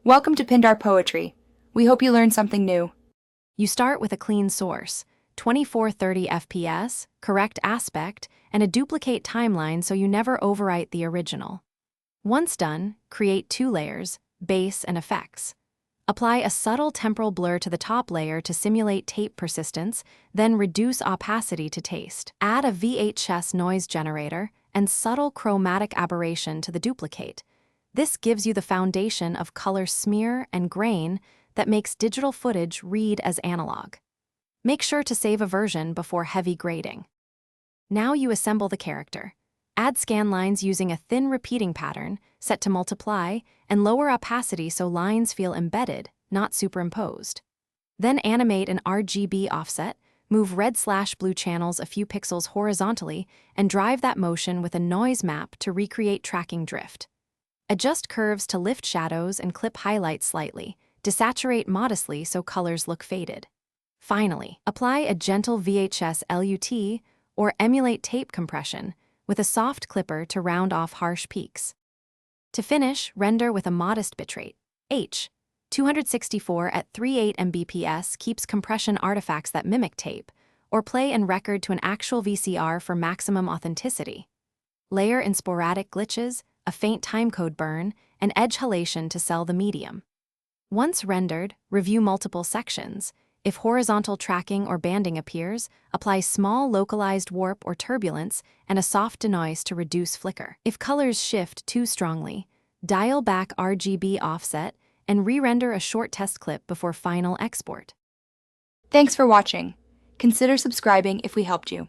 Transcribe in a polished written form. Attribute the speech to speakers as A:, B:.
A: Welcome to Pindar Poetry. We hope you learned something new.
B: You start with a clean source, 2430 FPS, correct aspect, and a duplicate timeline so you never overwrite the original. Once done, create 2 layers, base and effects. Apply a subtle temporal blur to the top layer to simulate tape persistence, then reduce opacity to taste. Add a VHS noise generator and subtle chromatic aberration to the duplicate. This gives you the foundation of color smear and grain that makes digital footage read as analog. Make sure to save a version before heavy grading. Now you assemble the character. Add scan lines using a thin repeating pattern, set to multiply, and lower opacity so lines feel embedded, not superimposed. Then animate an RGB offset, move red/blue channels a few pixels horizontally, and drive that motion with a noise map to recreate tracking drift. Adjust curves to lift shadows and clip highlights slightly, desaturate modestly so colors look faded. Finally, apply a gentle VHS LUT or emulate tape compression with a soft clipper to round off harsh peaks. To finish, render with a modest bitrate. H. 264 at 38 Mbps keeps compression artifacts that mimic tape, or play and record to an actual VCR for maximum authenticity. Layer in sporadic glitches, a faint timecode burn, and edge halation to sell the medium. Once rendered, review multiple sections. If horizontal tracking or banding appears, apply small localized warp or turbulence and a soft denoise to reduce flicker. If colors shift too strongly, dial back RGB offset and re-render a short test clip before final export.
A: Thanks for watching. Consider subscribing if we helped you.